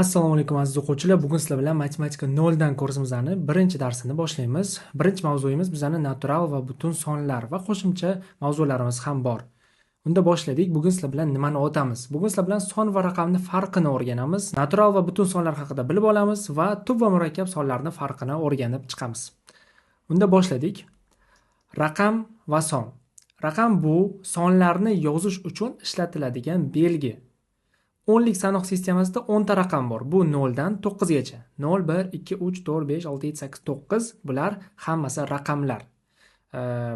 Assalomu alaykum aziz o'quvchilar. Bugun sizlar bilan matematika 0 dan kursimizning birinchi darsini boshlaymiz. Birinchi mavzuyimiz bizning natural va butun sonlar va qo'shimcha mavzularimiz ham bor. Unda boshladik. Bugun sizlar bilan nimani o'tamiz? Bugun sizlar bilan son va raqamning farqini o'rganamiz. Natural va butun sonlar haqida bilib olamiz va tub va murakkab sonlarning farqini o'rganib chiqamiz. Unda boshladik. Raqam va son. Raqam bu sonlarni yozish uchun ishlatiladigan belgi. O'nlik sanoq sistemasida 10 ta raqam bor. Bu 0 dan 9 gacha. 0, 1, 2, 3, 4, 5, 6, 7, 8, 9. Bular hammasi raqamlar.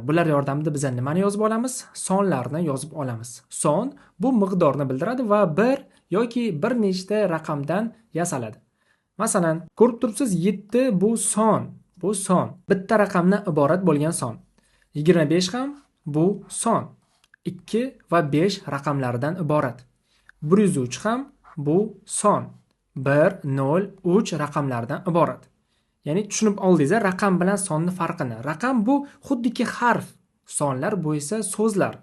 Bular yordamida biz nimani yozib olamiz? Sonlarni yozib olamiz. Son bu miqdorni bildiradi va bir yoki bir nechta raqamdan yasaladi. Masalan, ko'rib turibsiz, 7 bu son. Bu son. Bitta raqamdan iborat bo'lgan son. 25 ham bu son. 2 va 5 raqamlardan iborat. 103 ham bu son. 1, 0, 3 raqamlardan iborat. Ya'ni tushunib oldingiz, raqam bilan sonni farqini. Raqam bu xuddiki harf, sonlar bu esa so'zlar.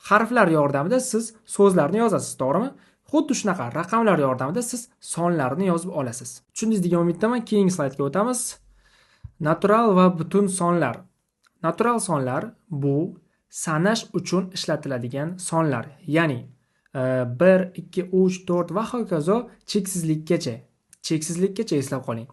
Harflar yordamida siz so'zlarni yozasiz, to'g'rimi? Xuddi shunaqa raqamlar yordamida siz sonlarni yozib olasiz. Tushundingiz degan umiddaman. Keyingi slaydga o'tamiz. Natural va butun sonlar. Natural sonlar bu sanash uchun ishlatiladigan sonlar. Ya'ni 1, 2, 3, 4 va hokazo cheksizlikkacha. Cheksizlikkacha eslab qoling.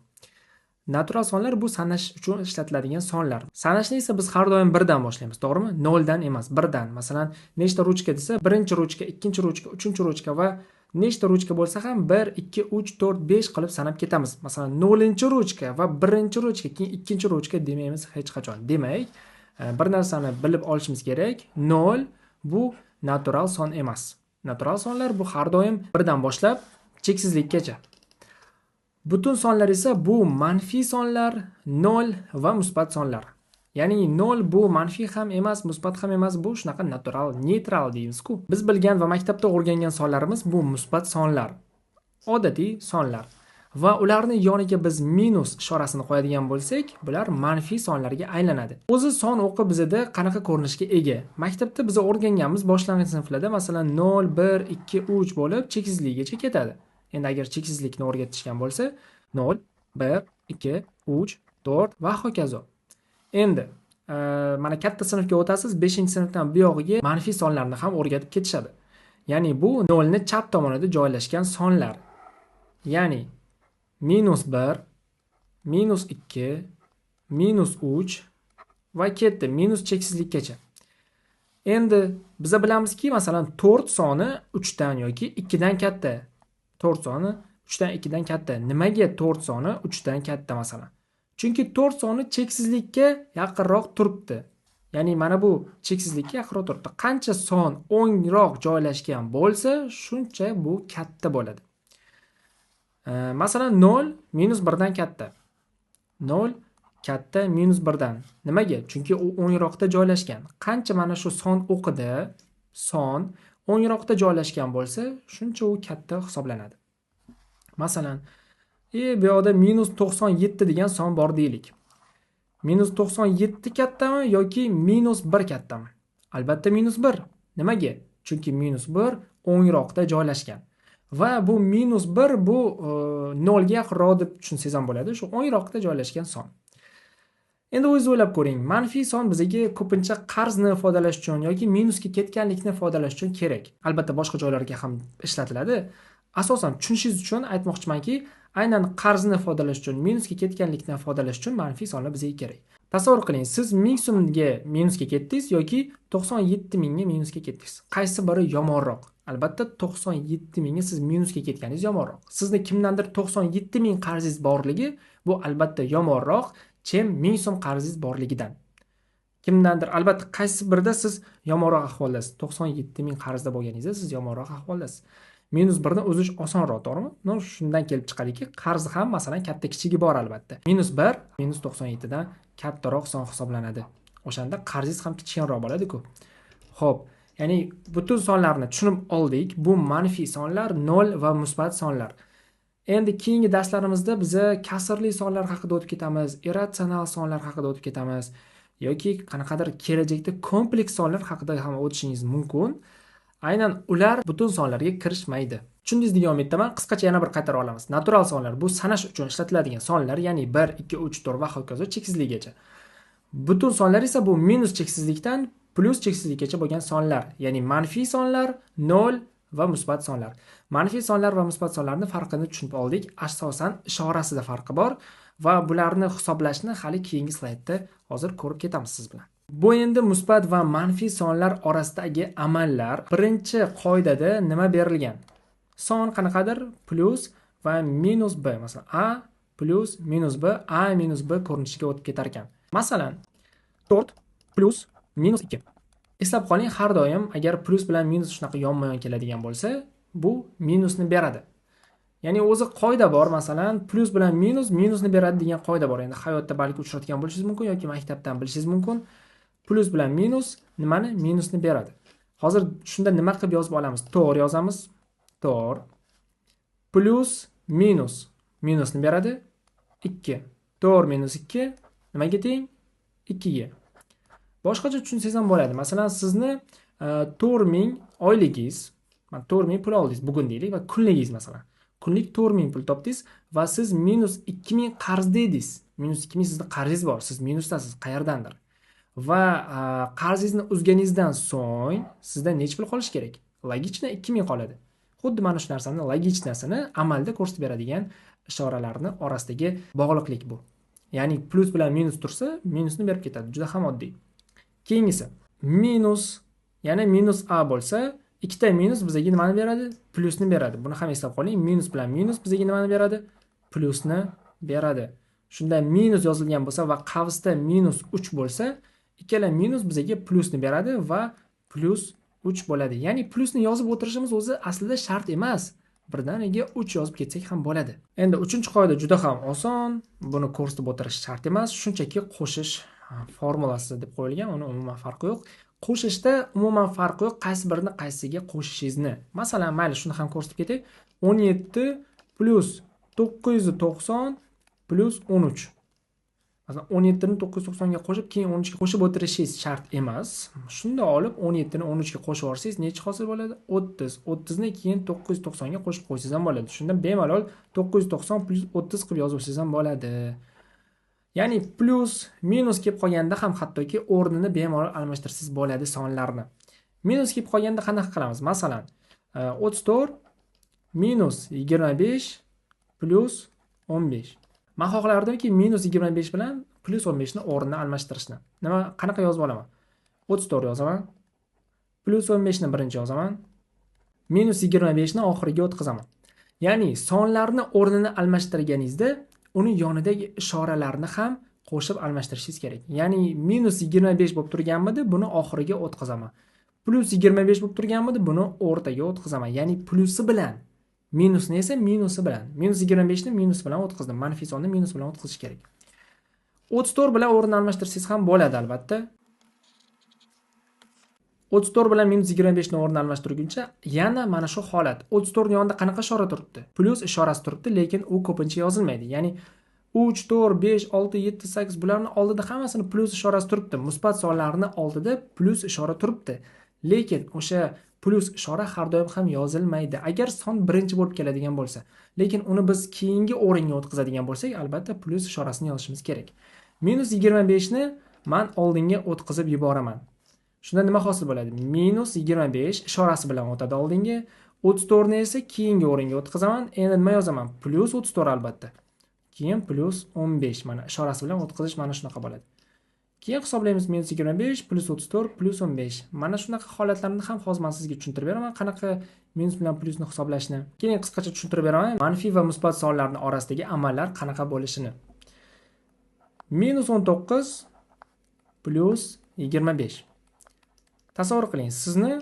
Natural sonlar bu sanash uchun ishlatiladigan sonlar. Sanashni esa biz har doim 1 dan boshlaymiz, to'g'rimi? 0 dan emas, 1 dan. Masalan, nechta ruchka desa, birinchi ruchka, ikkinchi ruchka, uchinchi ruchka va nechta ruchka bo'lsa ham 1, 2, 3, 4, 5 qilib sanab ketamiz. Masalan, 0-chi ruchka va birinchi ruchka, keyin ikkinchi ruchka demaymiz hech qachon. Demak, bir narsani bilib olishimiz kerak. 0 bu natural son emas. Natural sonlar bu har doim 1 dan boshlab cheksizlikkacha. Butun sonlar esa bu manfiy sonlar, 0 va musbat sonlar. Ya'ni 0 bu manfiy ham emas, musbat ham emas, bu shunaqa natural, neytral deymiz-ku. Biz bilgan va maktabda o'rgangan sonlarimiz bu musbat sonlar. Odatiy sonlar. Va ularni yoniga biz minus ishorasini qo'yadigan bo'lsak, bular manfiy sonlarga aylanadi. O'zi son o'qi bizda qanaqa ko'rinishga ega? Maktabda biz o'rganganmiz boshlang'ich sinflarda, masalan 0, 1, 2, 3 bo'lib cheksizlikgacha ketadi. Endi agar cheksizlikni o'rgatishgan bo'lsa, 0, 1, 2, 3, 4 va hokazo. Endi mana katta sinfga o'tasiz, 5-sinfdan buyog'iga manfiy sonlarni ham o'rgatib ketishadi. Ya'ni bu 0 ni chap tomonida joylashgan sonlar. Ya'ni -1, -2, -3 va ketdi minus cheksizlikkacha. Endi biz bilamizki, masalan 4 soni 3 dan yoki 2 dan katta. 4 soni 3 dan 2 dan katta. Nimaga 4 soni 3 dan katta masalan? Chunki 4 soni cheksizlikka yaqinroq turibdi. Ya'ni mana bu cheksizlikka yaqinroq turibdi. Qancha son o'ngroq joylashgan bo'lsa, shuncha bu katta bo'ladi. Masalan 0 -1 dan katta. 0 katta -1 dan. Nimaga? Chunki u o'ngroqda joylashgan. Qancha mana shu son o'qida, son o'ngroqda joylashgan bo'lsa, shuncha u katta hisoblanadi. Masalan, bu yoqda -97 degan son bor deylik. -97 kattami yoki -1 kattami? Albatta -1. Nimaga? Chunki -1 o'ngroqda joylashgan. Va bu -1 bu 0 ga yaqinroq deb tushunsangiz ham bo'ladi. Shu o'ngroqda joylashgan son. Endi o'zingiz o'ylab ko'ring. Manfiy son bizga ko'pincha qarzni ifodalash uchun yoki minusga ketganlikni ifodalash uchun kerak. Albatta boshqa joylarga ham ishlatiladi. Asosan tushunishingiz uchun aytmoqchimanki, aynan qarzni ifodalash uchun, minusga ketganlikni ifodalash uchun manfiy sonlar bizga kerak. Tasavvur qiling, siz 1000 so'mga minusga ketdingiz yoki 97 mingga minusga ketdingiz. Qaysi biri yomonroq? Albatta 97 mingga siz minusga ketganingiz yomonroq. Sizni kimdandir 97 ming qarzingiz borligi bu albatta yomonroq chem 1000 so'm qarzingiz borligidan. Kimdandir albatta qaysi birida siz yomonroq ahvoldasiz. 97 ming qarzda bo'lganingizda siz yomonroq ahvoldasiz. -1 ni uzish osonroq, to'g'rimi? Shundan kelib chiqadiki, qarz ham masalan katta kichigi bor albatta. -1 -97 dan kattaroq son hisoblanadi. O'shanda qarzingiz ham kichikroq bo'ladi-ku. Xo'p, ya'ni butun sonlarni tushunib oldik. Bu manfiy sonlar, 0 va musbat sonlar. Endi keyingi darslarimizda biz kasrli sonlar haqida o'tib ketamiz, irratsional sonlar haqida o'tib ketamiz yoki qanaqadir kelajakda kompleks sonlar haqida ham o'tishingiz mumkin. Aynan ular butun sonlarga kirishmaydi. Tushundingiz degan umiddaman. Qisqacha yana bir qaytarib olamiz. Natural sonlar bu sanash uchun ishlatiladigan sonlar, ya'ni 1, 2, 3, 4 va hokazo cheksizligigacha. Butun sonlar esa bu minus cheksizlikdan plus cheksizlikgacha bo'lgan sonlar, ya'ni manfiy sonlar, 0 va musbat sonlar. Manfiy sonlar va musbat sonlarning farqini tushunib oldik. Asosan ishorasida farqi bor va bularni hisoblashni hali keyingi slaydda hozir ko'rib ketamiz siz bilan. Bu endi musbat va manfiy sonlar orasidagi amallar. Birinchi qoidada nima berilgan? Son qanaqadir plus va minus b, masalan a plus minus b, a minus b ko'rinishiga o'tib ketar ekan. Masalan, 4 plus minus 2. Eslab qoling, har doim agar plus bilan minus shunaqa yonma-yon keladigan bo'lsa, bu minusni beradi. Ya'ni o'zi qoida bor, masalan, plus bilan minus minusni beradi degan qoida bor. Endi hayotda balki uchratgan bo'lishingiz mumkin yoki maktabdan bilishingiz mumkin. Plus bilan minus nimani? Minusni beradi. Hozir shunda nima qilib yozib olamiz? 4 yozamiz. 4 plus minus minusni beradi 2. 4 minus 2 nimaga teng? 2 ga. Boshqacha tushunsangiz ham bo'ladi. Masalan, sizni 4000 oyligingiz, 4000 pul oldingiz bugun deylik va kunligingiz masalan. Kunlik 4000 pul topdingiz va siz minus 2000 qarzda edingiz. Minus 2000 sizning qarzingiz bor, siz minusdasiz qayerdandir. Va qarzingizni uzganingizdan so'ng sizda necha pul qolish kerak? Logichna 2000 qoladi. Xuddi mana shu narsani, logichnasini amalda ko'rsatib beradigan ishoralarning orasidagi bog'liqlik bu. Ya'ni plus bilan minus tursa, minusni berib ketadi. Juda ham oddiy. Keyingisi minus, ya'ni minus a bo'lsa, ikkita minus bizga nimani beradi? Plusni beradi. Buni ham eslab qoling. Minus bilan minus bizga nimani beradi? Plusni beradi. Shunda minus yozilgan bo'lsa va qavsda minus 3 bo'lsa, ikkala minus bizga plusni beradi va plus 3 bo'ladi. Ya'ni plusni yozib o'tirishimiz o'zi aslida shart emas. Birdaniga 3 yozib ketsak ham bo'ladi. Endi 3-qoida juda ham oson. Buni ko'rsatib o'tirish shart emas, shunchaki qo'shish formulasi deb qo'yilgan, uni umuman farqi yo'q. Qo'shishda umuman farqi yo'q, qaysi birini qaysiga qo'shishingizni. Masalan, mayli shuni ham ko'rsatib ketay. 17 plus 990 plus 13. Masalan, 17 ni 990 ga qo'shib, keyin 13 ga qo'shib o'tirishingiz shart emas. Shunda olib 17 ni 13 ga qo'shib yorsangiz, necha hosil bo'ladi? 30. 30 ni keyin 990 ga qo'shib qo'ysangiz ham bo'ladi. Shunda bemalol 990 plus 30 qilib yozsangiz ham bo'ladi. Ya'ni plus, minus kelib qolganda ham hattoki o'rnini bemalol almashtirsangiz bo'ladi sonlarni. Minus kelib qolganda qanaqa qilamiz? Masalan, 34 minus 25 plus 15. Men xohlardimki minus 25 bilan plus 15 ni o'rnini almashtirishni. Qanaqa yozib olaman? 34 yozaman. Plus 15 ni birinchi yozaman. Minus 25 ni oxiriga o'tkazaman. Ya'ni sonlarni o'rnini almashtirganingizda uni yonidagi ishoralarni ham qo'shib almashtirishingiz kerak. Ya'ni minus 25 bo'lib turganmidi, buni oxiriga o'tkazaman. Plus 25 bo'lib turganmidi, buni o'rtaga o'tkazaman. Ya'ni plusi bilan, minusni esa minusi bilan. Minus 25 ni minus bilan o'tkazdim. Manfiy sonni minus bilan o'tkazish kerak. 34 bilan o'rnini almashtirsangiz ham bo'ladi albatta. 34 bilan minus 25 ni o'rnini almashtirguncha yana mana shu holat. 34 ni yonida qanaqa ishora turibdi? Plus ishorasi turibdi, lekin u ko'pincha yozilmaydi. Ya'ni 3, 4, 5, 6, 7, 8 bularni oldida hammasini plus ishorasi turibdi. Musbat sonlarni oldida plus ishora turibdi. Lekin o'sha plus ishora har doim ham yozilmaydi. Agar son birinchi bo'lib keladigan bo'lsa, lekin uni biz keyingi o'ringa o'tkazadigan bo'lsak, albatta plus ishorasini yozishimiz kerak. Minus 25 ni men oldinga o'tkazib yuboraman. Shunda nima hosil bo'ladi? Minus 25 ishorasi bilan o'tadi oldinga, 34 ni esa keyingi o'ringa o'tkazaman. Endi nima yozaman? Plus 34 albatta. Keyin plus 15. Mana ishorasi bilan o'tkazish mana shunaqa bo'ladi. Keyin hisoblaymiz minus 25 plus 34 plus 15. Mana shunaqa holatlarni ham hozir men sizga tushuntirib beraman, qanaqa minus bilan plusni hisoblashni. Keyin qisqacha tushuntirib beraman, manfiy va musbat sonlarning orasidagi amallar qanaqa bo'lishini. Minus 19 plus 25. Tasavvur qiling, sizni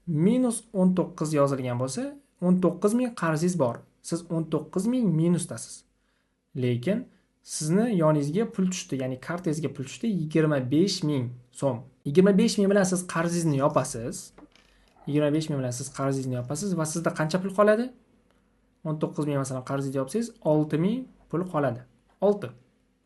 minus 19 yozilgan bo'lsa, 19000 qarzingiz bor. Siz 19000 minusdasiz. Lekin sizni yoningizga pul tushdi, ya'ni kartangizga pul tushdi 25000 so'm. 25000 bilan siz qarzingizni yopasiz. 25000 bilan siz qarzingizni yopasiz va sizda qancha pul qoladi? 19000 masalan qarzingizni yopsangiz 6000 pul qoladi. 6.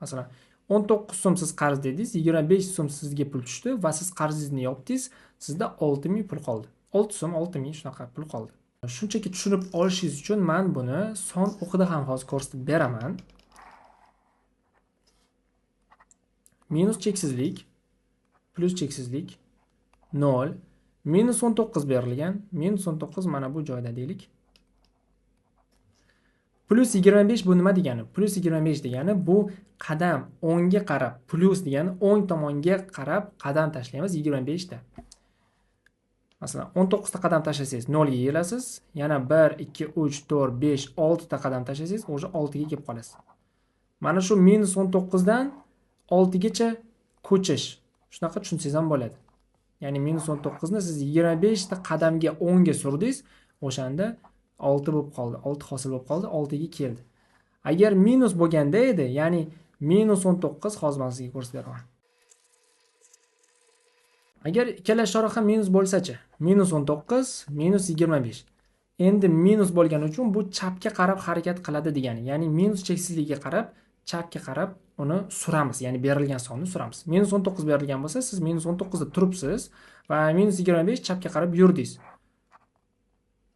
Masalan 19 so'm siz qarz dedingiz, 25 so'm sizga pul tushdi va siz qarzingizni yopdingiz, sizda 6000 pul qoldi. 6 so'm 6000 shunaqa pul qoldi. Shunchaki tushunib olishingiz uchun men buni son o'qida ham hozir ko'rsatib beraman. Minus cheksizlik, plus cheksizlik, 0, minus 19 berilgan, minus 19 mana bu joyda deylik. Plus 25 bu nima degani? Plus 25 degani bu qadam 10 ga qarab, plus degani 10 tomonga qarab qadam tashlaymiz 25 da. Masalan, 19 ta qadam tashlasangiz 0 ga kelasiz. Yana 1, 2, 3, 4, 5, 6 ta qadam tashlasangiz, o'sha 6 ga kelib qolasiz. Mana shu minus 19 dan 6 gacha ko'chish. Shunaqa tushunsangiz ham bo'ladi. Ya'ni minus 19 ni siz 25 ta qadamga 10 ga surdingiz, o'shanda 6 bo'lib qoldi. 6 hosil bo'lib qoldi, 6 ga keldi. Agar minus bo'lganda edi, ya'ni minus 19 hozir men sizga ko'rsatib beraman. Agar ikkala ishora ham minus bo'lsa-chi? Minus 19, minus 25. Endi minus bo'lgani uchun bu chapga qarab harakat qiladi degani. Ya'ni minus cheksizligiga qarab, chapga qarab uni suramiz. Ya'ni berilgan sonni suramiz. Minus 19 berilgan bo'lsa, siz minus 19 da turibsiz va minus 25 chapga qarab yurdingiz.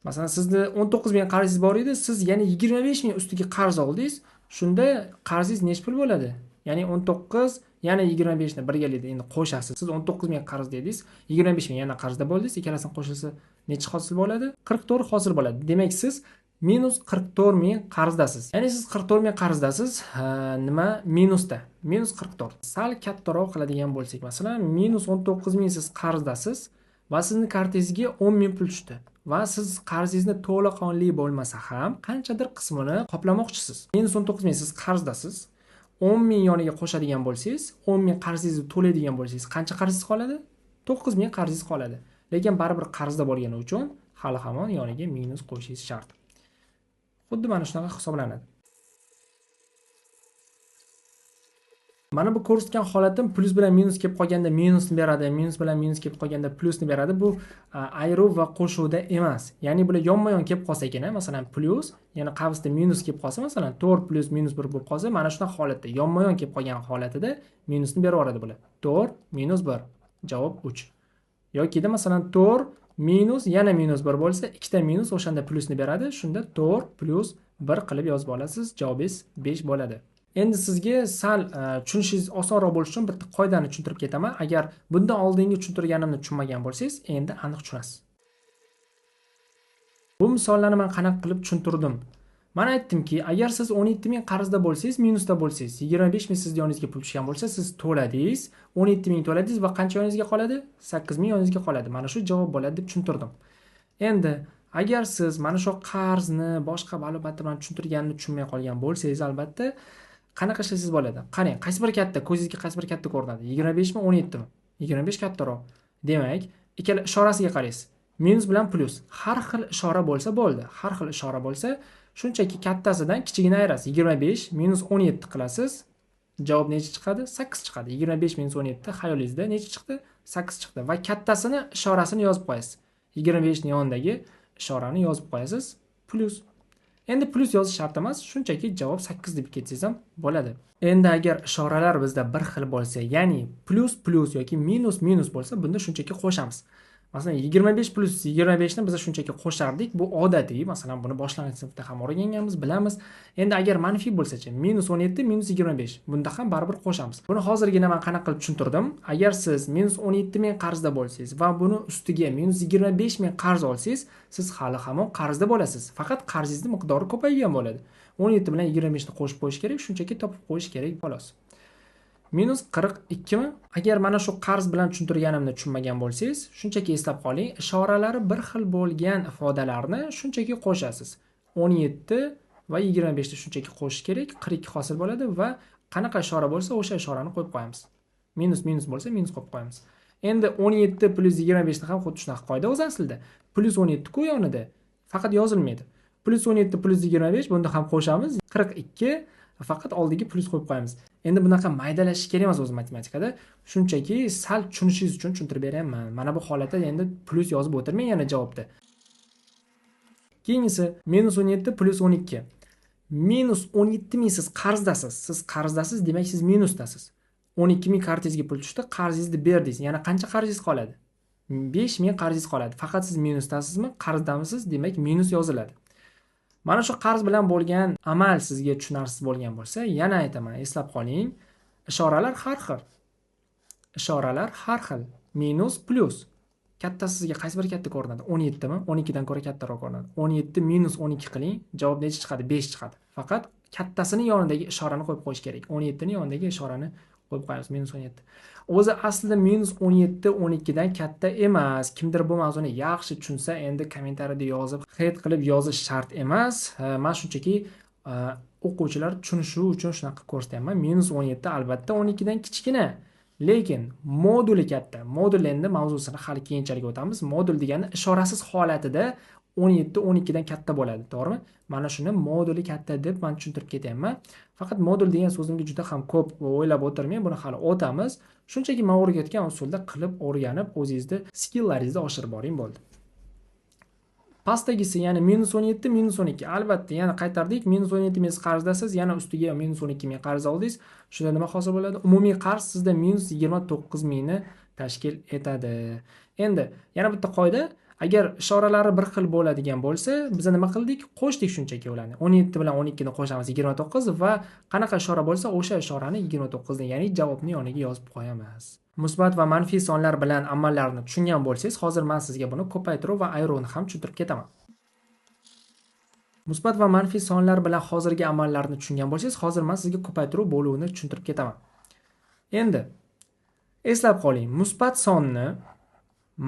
Masalan, sizda 19 ming qarzingiz bor edi, siz yana 25 ming ustiga qarz oldingiz. Shunda qarzingiz nechta pul bo'ladi? Ya'ni 19 yana 25 ni birgalikda endi qo'shasiz. Siz 19 ming qarz dedingiz, 25 ming yana qarzda bo'ldingiz. Ikkalasini qo'shilsa necha hosil bo'ladi? 44 hosil bo'ladi. Demak, siz minus 44 ming qarzdasiz. Ya'ni siz 44 ming qarzdasiz. Nima? Minusda. Minus 44. Sal kattaroq qiladigan bo'lsak, masalan, minus 19 ming siz qarzdasiz va sizning kartangizga 10 ming pul tushdi. Va siz qarzingizni to'laqonli bo'lmasa ham qanchadir qismini qoplamoqchisiz. Minus 19 ming siz qarzdasiz. 10 ming yoniga qo'shadigan bo'lsangiz, 10 ming qarzingizni to'laydigan bo'lsangiz, qancha qarzingiz qoladi? 9 ming qarzingiz qoladi. Lekin baribir qarzda bo'lgani uchun hali hamon yoniga minus qo'shishingiz shart. Xuddi mana shunaqa hisoblanadi. Mana bu ko'rsatgan holatim plus bilan minus kelib qolganda minusni beradi, minus bilan minus kelib qolganda plusni beradi. Bu ayruv va qo'shuvda emas. Ya'ni bular yonma-yon kelib qolsa-gina, masalan, plus, yana qavsda minus kelib qolsa, masalan, 4 plus minus 1 bo'lib qolsa, mana shunaqa holatda yonma-yon kelib qolgan holatida minusni berib yuboradi bular. 4 minus 1. Javob 3. Yokida masalan 4 minus yana minus 1 bo'lsa, ikkita minus o'shanda plusni beradi. Shunda 4 plus 1 qilib yozib olasiz. Javobingiz 5 bo'ladi. Endi sizga sal tushunishingiz osonroq bo'lishi uchun bitta qoidani tushuntirib ketaman. Agar bundan oldingi tushuntirganimni tushunmagan bo'lsangiz, endi aniq tushunasiz. Bu misollarni men qanaqa qilib tushuntirdim? Men aytdimki, agar siz 17 ming qarzda bo'lsangiz, minusda bo'lsangiz, 25 ming siz yoningizga pul tushgan bo'lsa, siz to'ladingiz, 17 ming to'ladingiz va qancha yoningizga qoladi? 8 ming yoningizga qoladi. Mana shu javob bo'ladi deb tushuntirdim. Endi agar siz mana shu qarzni boshqa ma'lumotlar bilan tushuntirganini tushunmay qolgan bo'lsangiz, albatta qanaqa ishlasangiz bo'ladi? Qarang, qaysi bir katta, ko'zingizga qaysi bir katta ko'rinadi? 25 mi, 17 mi? 25 kattaroq. Demak, ikkala ishorasiga qaraysiz. Minus bilan plus. Har xil ishora bo'lsa bo'ldi. Har xil ishora bo'lsa, shunchaki kattasidan kichigini ayirasiz. 25 minus 17 qilasiz. Javob necha chiqadi? 8 chiqadi. 25 minus 17 xayolingizda necha chiqdi? 8 chiqdi. Va kattasini ishorasini yozib qo'yasiz. 25 ning yonidagi ishorani yozib qo'yasiz. Plus. Endi plus yozish shart emas, shunchaki javob 8 deb ketsangiz ham bo'ladi. Endi agar ishoralar bizda bir xil bo'lsa, ya'ni plus plus yoki minus minus bo'lsa, bunda shunchaki qo'shamiz. Masalan, 25 plus 25 ni biz shunchaki qo'shardik. Bu odatiy. Masalan, buni boshlang'ich sinfda ham o'rganganmiz, bilamiz. Endi agar manfiy bo'lsa-chi, minus 17 minus 25. Bunda ham baribir qo'shamiz. Buni hozirgina men qanaqa qilib tushuntirdim? Agar siz minus 17 ming qarzda bo'lsangiz va buni ustiga minus 25 ming qarz olsangiz, siz hali hamon qarzda bo'lasiz. Faqat qarzingizning miqdori ko'paygan bo'ladi. 17 bilan 25 ni qo'shib qo'yish kerak, shunchaki topib qo'yish kerak, xolos. Minus 42 mi? Agar mana shu qarz bilan tushuntirganimni tushunmagan bo'lsangiz, shunchaki eslab qoling, ishoralari bir xil bo'lgan ifodalarni shunchaki qo'shasiz. 17 va 25 ni shunchaki qo'shish kerak, 42 hosil bo'ladi va qanaqa ishora bo'lsa, o'sha ishorani qo'yib qo'yamiz. Minus minus bo'lsa, minus qo'yib qo'yamiz. Endi 17 plus 25 ni ham xuddi shunaqa qoida o'zi aslida. Plus 17 ku yonida, faqat yozilmaydi. Plus 17 plus 25 bunda ham qo'shamiz. 42 faqat oldiga plus qo'yib qo'yamiz. Endi bunaqa maydalashish kerak emas o'zi matematikada. Shunchaki sal tushunishingiz uchun tushuntirib beryapman. Mana bu holatda endi plus yozib o'tirmang yana javobda. Keyingisi minus 17 plus 12. Minus 17 ming siz qarzdasiz. Siz qarzdasiz, demak siz minusdasiz. 12 ming kartangizga pul tushdi, qarzingizni berdingiz. Yana qancha qarzingiz qoladi? 5000 qarzingiz qoladi. Faqat siz minusdasizmi, qarzdamisiz? Demak, minus yoziladi. Mana shu qarz bilan bo'lgan amal sizga tushunarsiz bo'lgan bo'lsa, yana aytaman, eslab qoling. Ishoralar har xil. Ishoralar har xil. Minus, plyus. Kattasi sizga qaysi biri katta ko'rinadi? 17 mi? 12 dan ko'ra kattaroq ko'rinadi. 17 minus 12 qiling, javob necha chiqadi? 5 chiqadi. Faqat kattasini yonidagi ishorani qo'yib qo'yish kerak. 17 ni yonidagi ishorani qo'yib qo'yamiz, minus 17. O'zi aslida minus 17 12 dan katta emas. Kimdir bu mavzuni yaxshi tushunsa, endi kommentariyada yozib, hid qilib yozish shart emas. Men shunchaki o'quvchilar tushunishi uchun shunaqa ko'rsatyapman. Minus 17 albatta 12 dan kichkina. Lekin moduli katta. Modul endi mavzusini hali keyinchalik o'tamiz. Modul degani ishorasiz holatida 17 12 dan katta bo'ladi, to'g'rimi? Mana shuni moduli katta deb men tushuntirib ketyapman. Faqat modul degan so'zimga juda ham ko'p o'ylab o'tirmang, buni hali o'tamiz. Shunchaki men o'rgatgan usulda qilib o'rganib, o'zingizni skilllaringizni oshirib boring bo'ldi. Pastdagisi, ya'ni minus 17 minus 12. Albatta, yana qaytardik. Minus 17 ming qarzdasiz, yana ustiga minus 12 ming qarz oldingiz. Shunda nima hosil bo'ladi? Umumiy qarz sizda minus 29 mingni tashkil etadi. Endi yana bitta qoida, agar ishoralari bir xil bo'ladigan bo'lsa, biz nima qildik? Qo'shdik shunchaki ularni. 17 bilan 12 ni qo'shamiz 29 va qanaqa ishora bo'lsa, o'sha ishorani 29 ni, ya'ni javobni yoniga yozib qo'yamiz. Musbat va manfiy sonlar bilan amallarni tushungan bo'lsangiz, hozir men sizga buni ko'paytiruv va ayiruvni ham tushuntirib ketaman. Musbat va manfiy sonlar bilan hozirgi amallarni tushungan bo'lsangiz, hozir men sizga ko'paytiruv bo'luvini tushuntirib ketaman. Endi eslab qoling, musbat sonni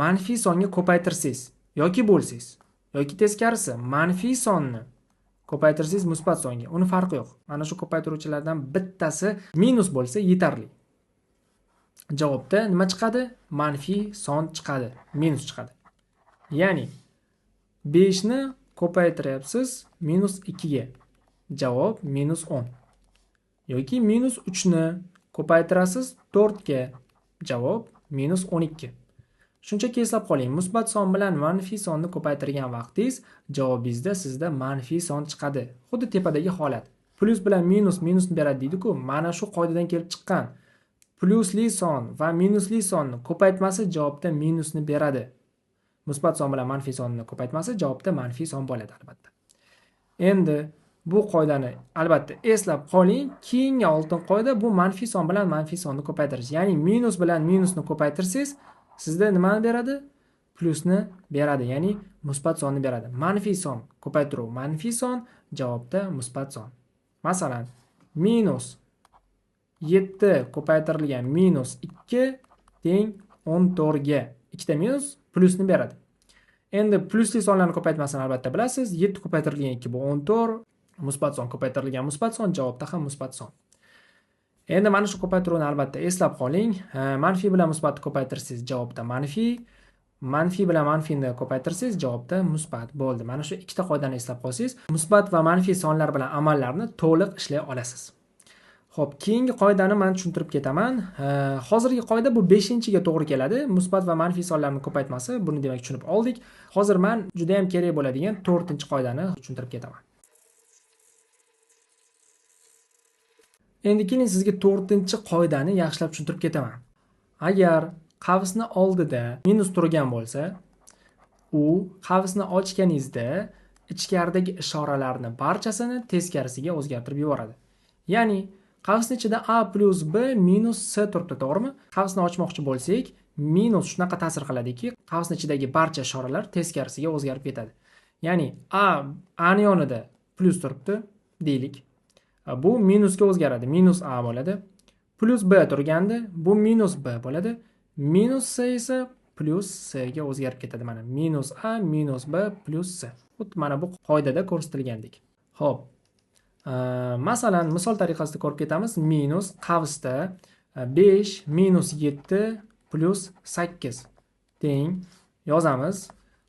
manfiy songa ko'paytirsangiz yoki bo'lsangiz, yoki teskarisi manfiy sonni ko'paytirsangiz musbat songa, uni farqi yo'q. Mana shu ko'paytiruvchilardan bittasi minus bo'lsa yetarli. Javobda nima chiqadi? Manfiy son chiqadi, minus chiqadi. Ya'ni 5 ni ko'paytiryapsiz minus 2 ga. Javob minus 10. Yoki minus 3 ni ko'paytirasiz 4 ga. Javob minus 12. Shunchaki eslab qoling, musbat son bilan manfiy sonni ko'paytirgan vaqtingiz javobingizda sizda manfiy son chiqadi. Xuddi tepadagi holat. Plus bilan minus minusni beradi deydi-ku, mana shu qoidadan kelib chiqqan. Plyusli son va minusli sonni ko'paytmasi javobda minusni beradi. Musbat son bilan manfiy sonni ko'paytmasi javobda manfiy son bo'ladi albatta. Endi bu qoidani albatta eslab qoling. Keyingi oltin qoida bu manfiy son bilan manfiy sonni ko'paytirish. Ya'ni minus bilan minusni ko'paytirsangiz, sizda nimani beradi? Plyusni beradi, ya'ni musbat sonni beradi. Manfiy son ko'paytiruv manfiy son, javobda musbat son. Masalan, minus 7 ko'paytirilgan minus 2 teng 14 ga. Ikkita minus plyusni beradi. Endi plyusli sonlarni ko'paytmasini albatta bilasiz. 7 ko'paytirilgan 2 bu 14, musbat son ko'paytirilgan musbat son, javobda ham musbat son. Endi mana shu ko'paytiruvni albatta eslab qoling. Manfiy bilan musbatni ko'paytirsangiz javobda manfiy, manfiy bilan manfiyni ko'paytirsangiz javobda musbat bo'ldi. Mana shu ikkita qoidani eslab qolsangiz, musbat va manfiy sonlar bilan amallarni to'liq ishlay olasiz. Xo'p, keyingi qoidani men tushuntirib ketaman. Hozirgi qoida bu 5-ga to'g'ri keladi. Musbat va manfiy sonlarning ko'paytmasi, buni demak tushunib oldik. Hozir men juda ham kerak bo'ladigan 4-qoidani tushuntirib ketaman. Endi keling sizga 4-qoidani yaxshilab tushuntirib ketaman. Agar qavsni oldida minus turgan bo'lsa, u qavsni ochganingizda ichkaridagi ishoralarni barchasini teskarisiga o'zgartirib yuboradi. Ya'ni qavsni ichida a plus b minus c turibdi, to'g'rimi? Qavsni ochmoqchi bo'lsak, minus shunaqa ta'sir qiladiki, qavsni ichidagi barcha ishoralar teskarisiga o'zgarib ketadi. Ya'ni a ni yonida plus turibdi deylik. Bu minusga o'zgaradi, minus a bo'ladi. Plus b turganda bu minus b bo'ladi. Minus c esa plus c ga o'zgarib ketadi. Mana minus a minus b plus c. Xuddi mana bu qoidada ko'rsatilgandek. Xo'p. Masalan, misol tariqasida ko'rib ketamiz. Minus qavsda 5 minus 7 plus 8 teng yozamiz.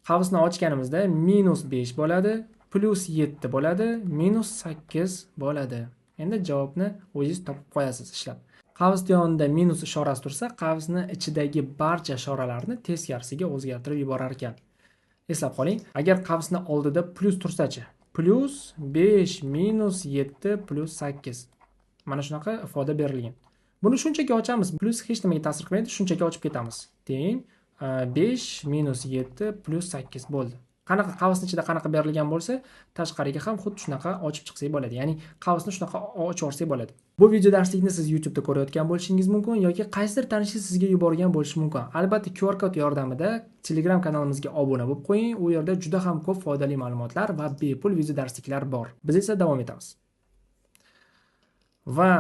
Qavsni ochganimizda minus 5 bo'ladi, plus 7 bo'ladi, minus 8 bo'ladi. Endi javobni o'zingiz topib qo'yasiz ishlab. Qavs yonida minus ishorasi tursa, qavsni ichidagi barcha ishoralarni teskarisiga o'zgartirib yuborar ekan. Eslab qoling, agar qavsni oldida plus tursa-chi? Plus 5 minus 7 plus 8. Mana shunaqa ifoda berilgan. Buni shunchaki ochamiz. Plus hech nimaga ta'sir qilmaydi, shunchaki ochib ketamiz. Teng 5 minus 7 plus 8 bo'ldi. Qanaqa qavsning ichida qanaqa berilgan bo'lsa, tashqariga ham xuddi shunaqa ochib chiqsak bo'ladi. Ya'ni qavsni shunaqa ochib olsak bo'ladi. Bu video darslikni siz YouTube'da ko'rayotgan bo'lishingiz mumkin yoki qaysidir tanishingiz sizga yuborgan bo'lishi mumkin. Albatta QR kod yordamida Telegram kanalimizga obuna bo'lib qo'ying. U yerda juda ham ko'p foydali ma'lumotlar va bepul video darsliklar bor. Biz esa davom etamiz. Va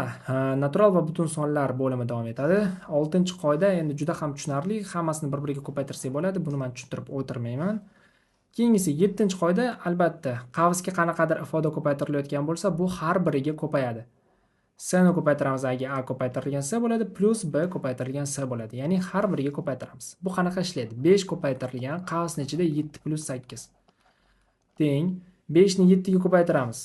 natural va butun sonlar bo'limi davom etadi. 6-qoida endi juda ham tushunarli, hammasini bir-biriga ko'paytirsak bo'ladi. Buni men tushuntirib o'tirmayman. Keyingisi 7-qoida, albatta, qavsga qanaqadir ifoda ko'paytirilayotgan bo'lsa, bu har biriga ko'payadi. S ni ko'paytiramiz, agar A ko'paytirilgan S bo'ladi, plus B ko'paytirilgan S bo'ladi. Ya'ni har biriga ko'paytiramiz. Bu qanaqa ishlaydi? 5 ko'paytirilgan qavsning ichida 7 plus 8 teng 5 ni 7 ga ko'paytiramiz.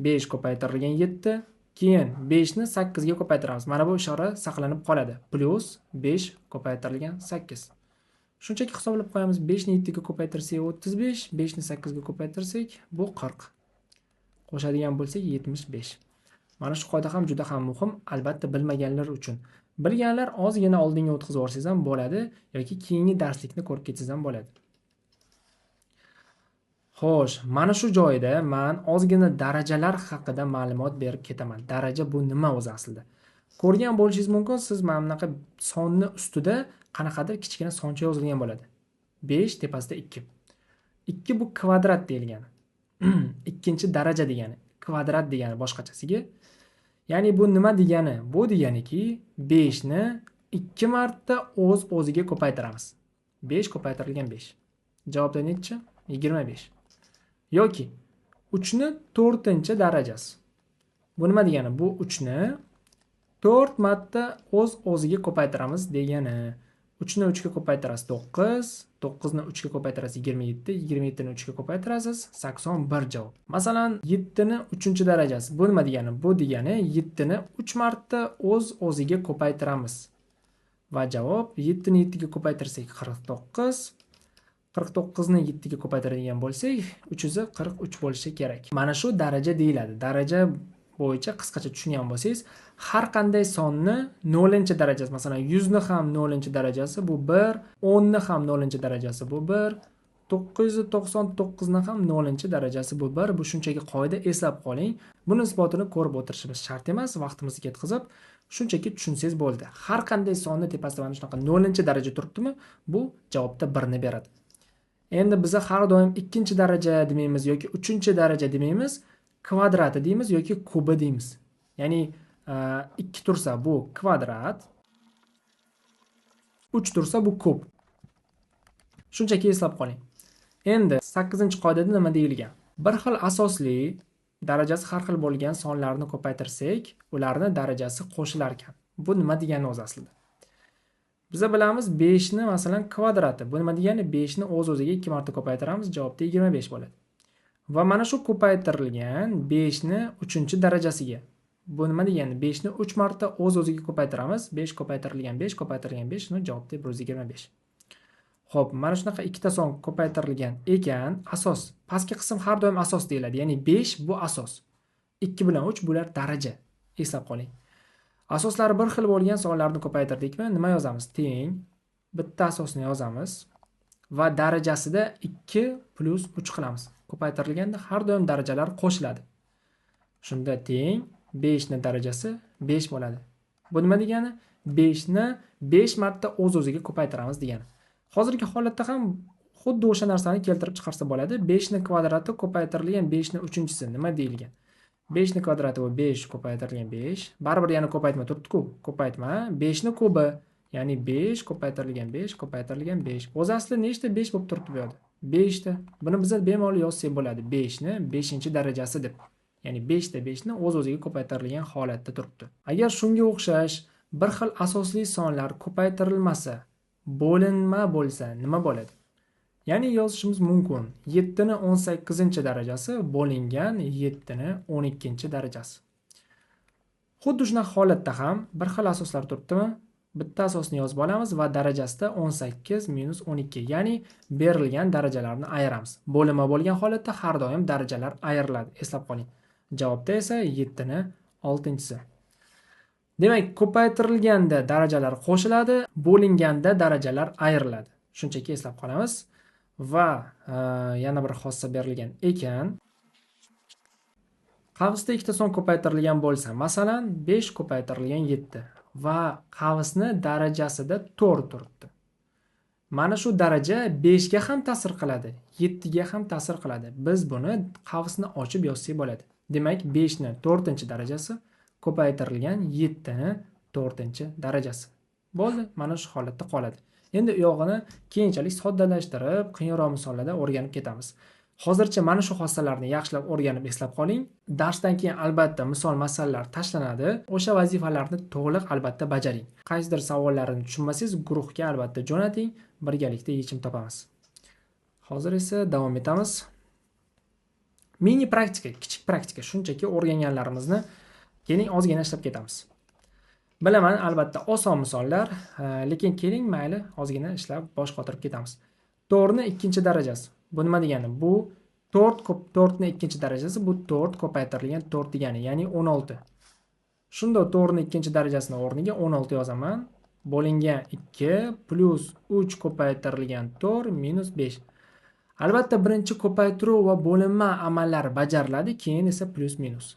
5 ko'paytirilgan 7, keyin 5 ni 8 ga ko'paytiramiz. Mana bu ishora saqlanib qoladi. Plus 5 ko'paytirilgan 8. Shunchaki hisoblab qo'yamiz. 5 ni 7 ga ko'paytirsak 35, 5 ni 8 ga ko'paytirsak bu 40. Qo'shadigan bo'lsak 75. Mana shu qoida ham juda ham muhim, albatta bilmaganlar uchun. Bilganlar ozgina oldinga o'tkazib olsangiz ham bo'ladi yoki keyingi darslikni ko'rib ketsangiz ham bo'ladi. Xo'sh, mana shu joyda men ozgina darajalar haqida ma'lumot berib ketaman. Daraja bu nima o'zi aslida? Ko'rgan bo'lishingiz mumkin, siz mana bunaqa sonni ustida qanaqadir kichkina soncha yozilgan bo'ladi. 5 tepasida 2. 2 bu kvadrat deyilgani. Ikkinchi daraja degani, kvadrat degani boshqachasiga. Ya'ni bu nima degani? Bu deganiki 5 ni 2 marta o'z-o'ziga ko'paytiramiz. 5 ko'paytirilgan 5. Javobda necha? 25. Yoki 3 ni 4-darajasi. Bu nima degani? Bu 3 ni 4 marta o'z-o'ziga ko'paytiramiz degani. 3 ni 3 ga ko'paytirasiz 9, 9 ni 3 ga ko'paytirasiz 27, 27 ni 3 ga ko'paytirasiz 81 javob. Masalan, 7 ni 3-darajasi. Bu nima degani? Bu degani 7 ni 3 marta o'z-o'ziga ko'paytiramiz. Va javob 7 ni 7 ga ko'paytirsak 49, 49 ni 7 ga ko'paytiradigan bo'lsak 343 bo'lishi kerak. Mana shu daraja deyiladi. Daraja bo'yicha qisqacha tushungan bo'lsangiz, har qanday sonni 0-darajasi, masalan 100 ni ham 0-darajasi bu 1, 10 ni ham 0-darajasi bu 1, 999 ni ham 0-darajasi bu 1. Bu shunchaki qoida, eslab qoling. Buni isbotini ko'rib o'tirishimiz shart emas, vaqtimizni ketkazib, shunchaki tushunsangiz bo'ldi. Har qanday sonni tepasida mana shunaqa 0-daraja turibdimi, bu javobda 1 ni beradi. Endi biz har doim 2-daraja demaymiz yoki 3-daraja demaymiz, kvadrati deymiz yoki kubi deymiz. Ya'ni 2 tursa bu kvadrat, 3 tursa bu kub. Shunchaki eslab qoling. Endi 8-qoidada nima deyilgan? Bir xil asosli, darajasi har xil bo'lgan sonlarni ko'paytirsak, ularning darajasi qo'shilar ekan. Bu nima degani o'zi aslida? Biz bilamiz 5 ni masalan kvadrati. Bu nima degani? 5 ni o'z-o'ziga 2 marta ko'paytiramiz, javobda 25 bo'ladi. Va mana shu ko'paytirilgan 5 ni 3-darajasiga. Bu nima degani? 5 ni 3 marta o'z-o'ziga ko'paytiramiz. 5 ko'paytirilgan 5 ko'paytirilgan 5 ni javobda 125. Xo'p, mana shunaqa ikkita son ko'paytirilgan ekan, asos. Pastki qism har doim asos deyiladi. Ya'ni 5 bu asos. 2 bilan 3 bular daraja. Eslab qoling. Asoslari bir xil bo'lgan sonlarni ko'paytirdikmi, nima yozamiz? Teng bitta asosni yozamiz va darajasida 2 plus 3 qilamiz. Ko'paytirilganda har doim darajalar qo'shiladi. Shunda teng 5 ni darajasi 5 bo'ladi. Bu nima degani? 5 ni 5 marta o'z-o'ziga ko'paytiramiz degani. Hozirgi holatda ham xuddi o'sha narsani keltirib chiqarsa bo'ladi. 5 ni kvadrati ko'paytirilgan 5 ni 3-si nima deyilgan? 5 ni kvadrati bu 5 ko'paytirilgan 5. Baribir yana ko'paytma turibdi-ku. Ko'paytma 5 ni kubi, ya'ni 5 ko'paytirilgan 5 ko'paytirilgan 5. O'zi aslida nechta 5 bo'lib turibdi bu yerda? 5 ta. Buni biz bemalol yozsak bo'ladi. 5 ni 5-darajasi deb. Ya'ni 5 ta 5 ni o'z-o'ziga ko'paytirilgan holatda turibdi. Agar shunga o'xshash bir xil asosli sonlar ko'paytirilmasa, bo'linma bo'lsa nima bo'ladi? Ya'ni yozishimiz mumkin. 7 ni 18-darajasi bo'lingan 7 ni 12-darajasi. Xuddi shunaqa holatda ham bir xil asoslar turibdimi? Bitta asosni yozib olamiz va darajasida 18 minus 12, ya'ni berilgan darajalarni ayiramiz. Bo'linma bo'lgan holatda har doim darajalar ayriladi. Eslab qoling. Javobda esa 7 ni 6-si. Demak, ko'paytirilganda darajalar qo'shiladi, bo'linganda darajalar ayriladi. Shunchaki eslab qolamiz. Va yana bir xossa berilgan ekan. Qavsda ikkita son ko'paytirilgan bo'lsa, masalan, 5 ko'paytirilgan 7 va qavsni darajasida 4 turibdi. Mana shu daraja 5 ga ham ta'sir qiladi, 7 ga ham ta'sir qiladi. Biz buni qavsni ochib yozsak bo'ladi. Demak, 5 ni 4-darajasi ko'paytirilgan 7 ni 4-darajasi. Bo'ldi, mana shu holatda qoladi. Endi u yog'ini keyinchalik soddalashtirib, qiyinroq misollarda o'rganib ketamiz. Hozircha mana shu xossalarni yaxshilab o'rganib eslab qoling. Darsdan keyin albatta misol masalalar tashlanadi. O'sha vazifalarni to'liq albatta bajaring. Qaysidir savollarini tushunmasangiz, guruhga albatta jo'nating, birgalikda yechim topamiz. Hozir esa davom etamiz. Mini praktika, kichik praktika, shunchaki o'rganganlarimizni keling ozgina ishlab ketamiz. Bilaman, albatta oson misollar, lekin keling mayli ozgina ishlab bosh qotirib ketamiz. 4 ni 2-darajasi. Bu nima degani? Bu 4 ni 2-darajasi, bu 4 ko'paytirilgan 4 degani, ya'ni 16. Shunda 4 ni 2-darajasini o'rniga 16 yozaman. Bo'lingan 2 plus 3 ko'paytirilgan 4 minus 5. Albatta birinchi ko'paytiruv va bo'linma amallari bajariladi, keyin esa plus minus.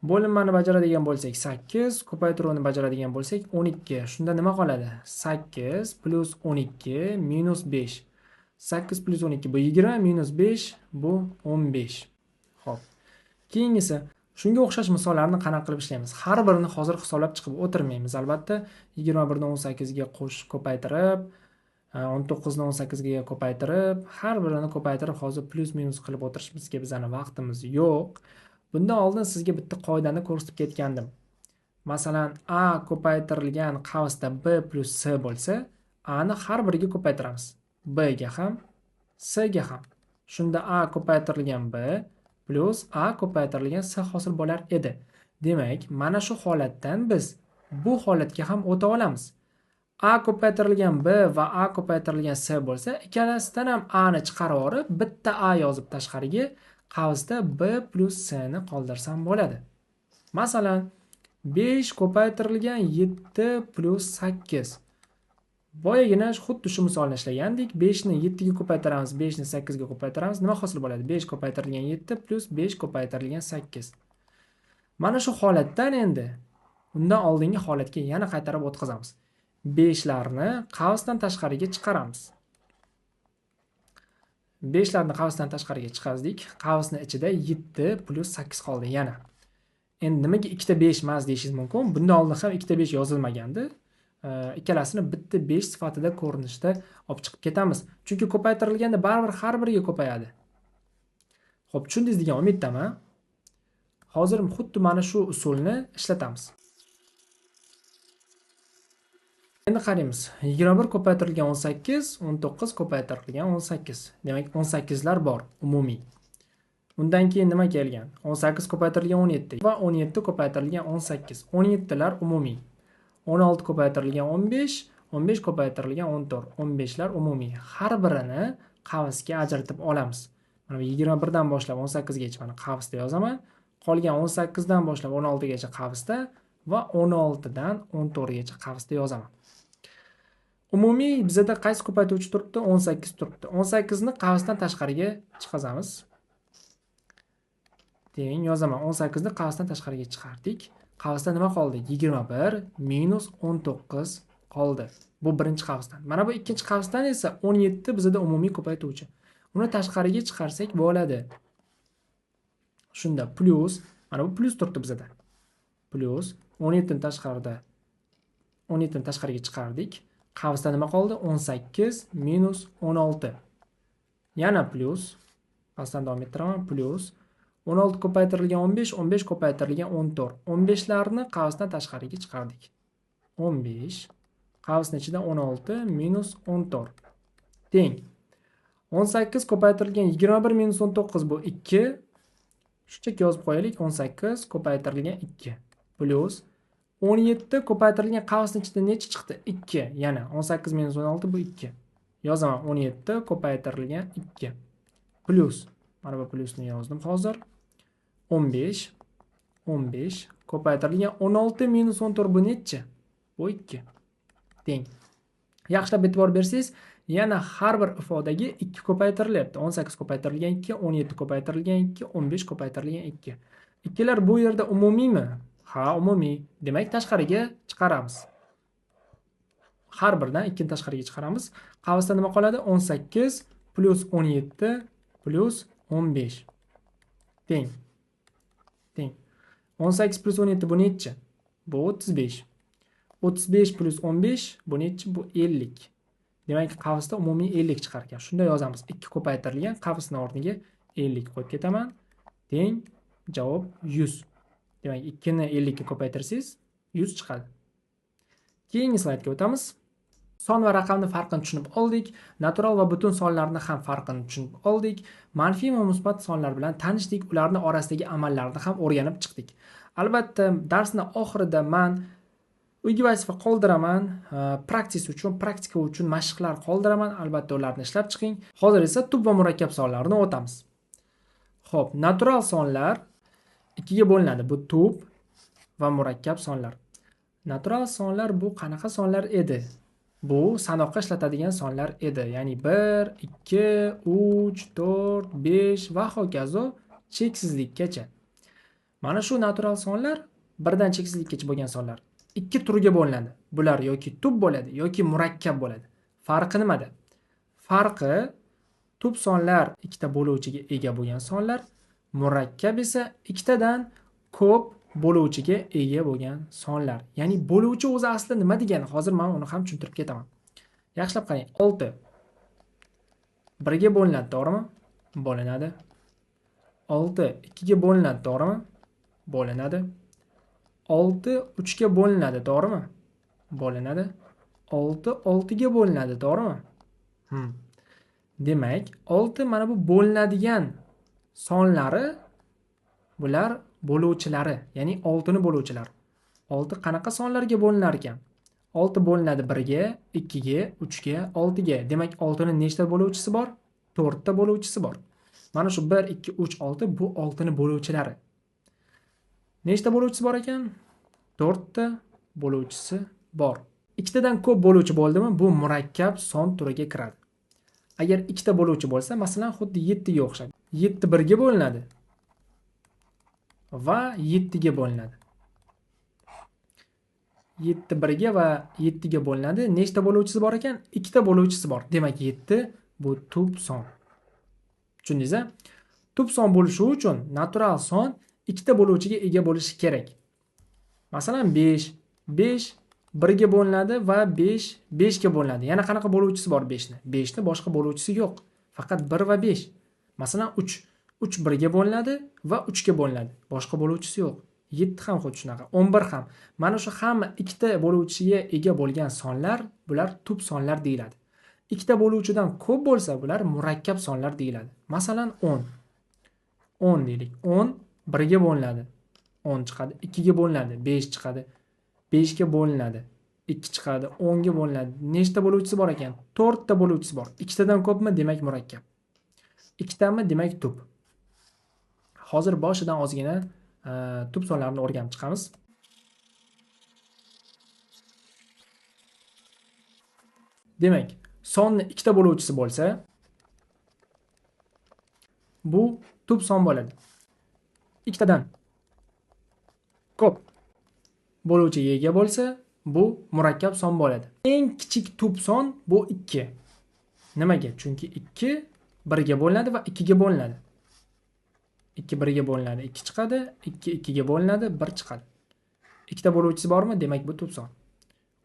Bo'linmani bajaradigan bo'lsak 8, ko'paytiruvni bajaradigan bo'lsak 12. Shunda nima qoladi? 8 plus 12 minus 5. 8 plus 12 bu 20, minus 5 bu 15. Xo'p. Keyingisi shunga o'xshash misollarni qanaqa qilib ishlaymiz? Har birini hozir hisoblab chiqib o'tirmaymiz. Albatta 21 ni 18 ga qo'shib ko'paytirib, 19 ni 18 ga ko'paytirib, har birini ko'paytirib hozir plus minus qilib o'tirishimizga bizning vaqtimiz yo'q. Bundan oldin sizga bitta qoidani ko'rsatib ketgandim. Masalan, a ko'paytirilgan qavsda b plus c bo'lsa, a ni har biriga ko'paytiramiz. B ga ham, C ga ham. Shunda A ko'paytirilgan B plus A ko'paytirilgan C hosil bo'lar edi. Demak, mana shu holatdan biz bu holatga ham o'ta olamiz. A ko'paytirilgan B va A ko'paytirilgan C bo'lsa, ikkalasidan ham A ni chiqarib olib, bitta A yozib tashqariga qavsda B plus C ni qoldirsam bo'ladi. Masalan, 5 ko'paytirilgan 7 plus 8. Boyagina xuddi shu misolni ishlagandik. 5 ni 7 ga ko'paytiramiz, 5 ni 8 ga ko'paytiramiz. Nima hosil bo'ladi? 5 ko'paytirilgan 7 plus 5 ko'paytirilgan 8. Mana shu holatdan endi undan oldingi holatga yana qaytarib o'tkazamiz. 5 larni qavsdan tashqariga chiqaramiz. 5 larni qavsdan tashqariga chiqardik. Qavsning ichida 7 plus 8 qoldi yana. Endi nimaga 2 ta 5 emas deyishingiz mumkin. Bundan oldin ham 2 ta 5 yozilmagandi. Ikkalasini bitta 5 sifatida ko'rinishda olib chiqib ketamiz. Chunki ko'paytirilganda baribir har biriga ko'payadi. Xo'p, tushundingiz degan umiddaman. Hozir xuddi mana shu usulni ishlatamiz. Endi qaraymiz. 21 ko'paytirilgan 18, 19 ko'paytirilgan 18. Demak, 18 lar bor umumiy. Undan keyin nima kelgan? 18 ko'paytirilgan 17 va 17 ko'paytirilgan 18. 17 lar umumiy. 16 ko'paytirilgan 15, 15 ko'paytirilgan 14. 15 lar umumiy. Har birini qavsga ajratib olamiz. Mana 21 dan boshlab 18 gacha mana qavsda yozaman. Qolgan 18 dan boshlab 16 gacha qavsda va 16 dan 14 gacha qavsda yozaman. Umumiy bizda qaysi ko'paytiruvchi turibdi? 18 turibdi. 18 ni qavsdan tashqariga chiqazamiz. Keyin yozaman. 18 ni qavsdan tashqariga chiqardik. Qavsda nima qoldi? 21 minus 19 qoldi. Bu birinchi qavsdan. Mana bu ikkinchi qavsdan esa 17 bizda umumiy ko'paytiruvchi. Uni tashqariga chiqarsak bo'ladi. Shunda plus, mana bu plus turibdi bizda. Plus 17 ni tashqarida 17 ni tashqariga chiqardik. Qavsda nima qoldi? 18 minus 16. Yana plus. Qavsdan davom ettiraman. Plus 16 ko'paytirilgan 15, 15 ko'paytirilgan 14. 15 larni qavsdan tashqariga chiqardik. 15 qavsning ichida 16 minus 14 teng 18 ko'paytirilgan 21 minus 19 bu 2. Shunchaki yozib qo'yaylik. 18 ko'paytirilgan 2 plus 17 ko'paytirilgan qavsning ichida necha chiqdi? 2. Yana 18 minus 16 bu 2. Yozaman. 17 ko'paytirilgan 2 plus, mana bu plusni yozdim hozir. 15 ko'paytirilgan 16 minus 14 bu necha? Bu 2. Teng. Yaxshilab e'tibor bersangiz, Yana har bir ifodaga 2 ko'paytirilyapti. 18 ko'paytirilgan 2, 17 ko'paytirilgan 2, 15 ko'paytirilgan 2. Ikkilar bu yerda umumiymi? Ha, umumiy. Demak, tashqariga chiqaramiz. Har biridan 2 ni tashqariga chiqaramiz. Qavsda nima qoladi? 18 plus 17 plus 15 teng. 18 plus 17 bu nechi? Bu 35. 35 plus 15 bu nechi? Bu 50. Demak, qavsda umumiy 50 chiqar ekan. Shunda yozamiz. 2 ko'paytirilgan qavsning o'rniga 50 qo'yib ketaman. Teng, javob 100. Demak, 2 ni 50 ga ko'paytirsangiz 100 chiqadi. Keyingi slaydga o'tamiz. Son va raqamni farqini tushunib oldik. Natural va butun sonlarni ham farqini tushunib oldik. Manfiy va musbat sonlar bilan tanishdik. Ularni orasidagi amallarni ham o'rganib chiqdik. Albatta, darsning oxirida men uyga vazifa qoldiraman. Praktika uchun mashqlar qoldiraman. Albatta, ularni ishlab chiqing. Hozir esa tub va murakkab sonlarni o'tamiz. Xo'p, natural sonlar 2 ga bo'linadi. Bu tub va murakkab sonlar. Natural sonlar bu qanaqa sonlar edi? Bu sanoqqa ishlatadigan sonlar edi. Ya'ni 1, 2, 3, 4, 5 va hokazo cheksizlikkacha. Mana shu natural sonlar birdan cheksizlikkacha bo'lgan sonlar. 2 turga bo'linadi. Bular yoki tub bo'ladi yoki murakkab bo'ladi. Farqi nimada? Farqi tub sonlar 2 ta bo'luvchiga ega bo'lgan sonlar, murakkab esa 2 tadan ko'p bo'luvchiga ega bo'lgan sonlar. Ya'ni bo'luvchi o'zi aslida nima degani? Hozir men uni ham tushuntirib ketaman. Yaxshilab qarang. 6 1 ga bo'linadi, to'g'rimi? Bo'linadi. 6 2 ga bo'linadi, to'g'rimi? Bo'linadi. 6 3 ga bo'linadi, to'g'rimi? Bo'linadi. 6 6 ga bo'linadi, to'g'rimi? Demak, 6 mana bu bo'linadigan sonlari bular bo'luvchilari, ya'ni 6 ni bo'luvchilar. 6 qanaqa sonlarga bo'linar ekan? 6 bo'linadi 1 ga, 2 ga, 3 ga, 6 ga. Demak, 6 ning nechta bo'luvchisi bor? 4 ta bo'luvchisi bor. Mana shu 1, 2, 3, 6 bu 6 ning bo'luvchilari. Nechta bo'luvchisi bor ekan? 4 ta bo'luvchisi bor. 2 tadan ko'p bo'luvchi bo'ldimi? Bu murakkab son turiga kiradi. Agar 2 ta bo'luvchi bo'lsa, masalan, xuddi 7 ga o'xshaydi. 7 1 ga bo'linadi va 7 ga bo'linadi. 7 1 ga va 7 ga bo'linadi. Nechta bo'luvchisi bor ekan? 2 ta bo'luvchisi bor. Demak, 7 bu tub son. Tushundingizmi? Tub son bo'lishi uchun natural son 2 ta bo'luvchiga ega bo'lishi kerak. Masalan, 5 1 ga bo'linadi va 5 ga bo'linadi. Yana qanaqa bo'luvchisi bor 5 ni? 5 ni boshqa bo'luvchisi yo'q. Faqat 1 va 5. Masalan, 3 1 ga bo'linadi va 3 ga bo'linadi. Boshqa bo'luvchisi yo'q. 7 ham xuddi shunaqa. 11 ham. Mana shu hamma 2 ta bo'luvchiga ega bo'lgan sonlar, bular tub sonlar deyiladi. 2 ta bo'luvchidan ko'p bo'lsa, bular murakkab sonlar deyiladi. Masalan, 10. 10 deylik. 10 1 ga bo'linadi. 10 chiqadi. 2 ga bo'linadi. 5 chiqadi. 5 ga bo'linadi. 2 chiqadi. 10 ga bo'linadi. Nechta bo'luvchisi bor ekan? 4 ta bo'luvchisi bor. 2 tadan ko'pmi? Demak murakkab. 2 tami? Demak tub. Hozir boshidan ozgina tub sonlarini o'rganib chiqamiz. Demak, sonni 2 ta bo'luvchisi bo'lsa, bu tub son bo'ladi. 2 tadan ko'p bo'luvchiga ega bo'lsa, bu murakkab son bo'ladi. Eng kichik tub son bu 2. Nimaga? Chunki 2 1 ga bo'linadi va 2 ga bo'linadi. 2 1 ga bo'linadi, 2 chiqadi, 2 2 ga bo'linadi, 1 chiqadi. 2 ta bo'luvchisi bormi? Demak, bu tub son.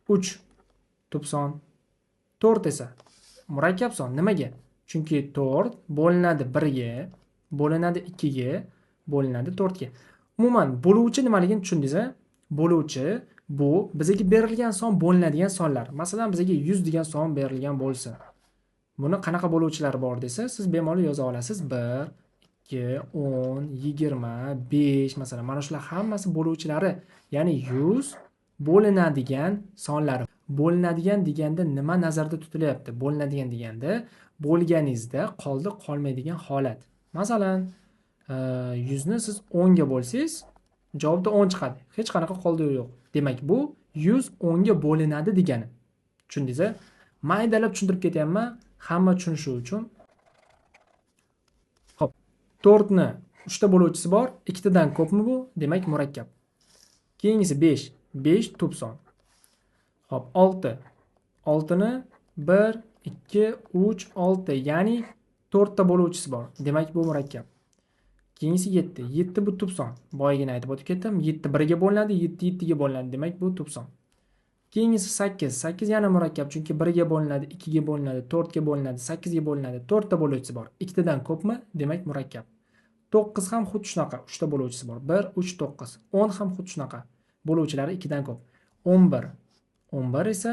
3 tub son. 4 esa murakkab son. Nimaga? Chunki 4 bo'linadi 1 ga, bo'linadi 2 ga, bo'linadi 4 ga. Umuman, bo'luvchi nimaligini tushundingizmi? Bo'luvchi bu bizga berilgan son bo'linadigan sonlar. Masalan, bizga 100 degan son berilgan bo'lsa, buni qanaqa bo'luvchilari bor desa, siz bemalol yoza olasiz. 1 2 10 20 5 masalan, mana shular hammasi bo'luvchilari. Ya'ni 100 bo'linadigan sonlar. Bo'linadigan deganda nima nazarda tutilyapti? Bo'linadigan deganda bo'lganingizda qoldi qolmaydigan holat. Masalan, 100 ni siz 10 ga bo'lsangiz, javobda 10 chiqadi. Hech qanaqa qoldi yo'q. Demak, bu 100 10 ga bo'linadi degani. Tushundingizmi? maydalab tushuntirib ketyapman, hamma tushunishi uchun. Xo'p, 4 ni 3 ta bo'luvchisi bor, 2 tadan ko'pmi bu? Demak, murakkab. Keyingisi 5. 5 tub son. Xo'p, 6. 6 ni 1, 2, 3, 6, ya'ni 4 ta bo'luvchisi bor. Demak, bu murakkab. Keyingisi 7. 7 bu tub son. Boyagina aytib o'tib ketdim. 7 1 ga bo'linadi, 7 7 ga bo'linadi. Demak, bu tub son. Keyingisi 8. 8 yana murakkab, chunki 1 ga bo'linadi, 2 ga bo'linadi, 4 ga bo'linadi, 8 ga bo'linadi. 4 ta bo'luvchisi bor. 2 tadan ko'pmi? Demak, murakkab. 9 ham xuddi shunaqa, 3 ta bo'luvchisi bor. 1, 3, 9. 10 ham xuddi shunaqa. Bo'luvchilari 2 dan ko'p. 11. 11 esa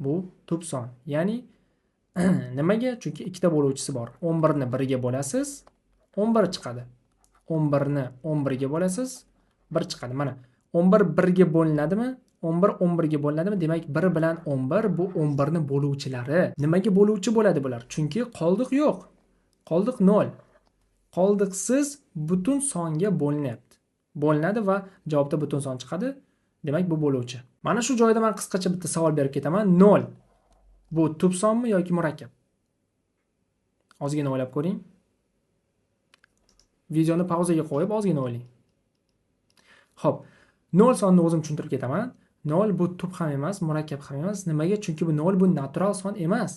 bu tub son. Ya'ni nimaga? Chunki 2 ta bo'luvchisi bor. 11 ni 1 ga bo'lasiz, 11 chiqadi. 11 ni 11 ga bo'lasiz, 1 chiqadi. Mana 11 1 ga bo'linadimi? 11 11 ga bo'linadimi? Demak, 1 bilan 11 bu 11 ni bo'luvchilari. Nimaga bo'luvchi bo'ladi bular? Chunki qoldiq yo'q. Qoldiq 0. Qoldiqsiz butun songa bo'linyapti. Bo'linadi va javobda butun son chiqadi. Demak, bu bo'luvchi. Mana shu joyda men qisqacha bitta savol berib ketaman. 0 bu tub sonmi yoki murakkab? Ozgina o'ylab ko'ring. Videoni pauzaga qo'yib ozgina o'ylang. Xo'p, 0 sonni o'zim tushuntirib ketaman. 0 bu tub ham emas, murakkab ham emas. Nimaga? Chunki bu 0 bu natural son emas.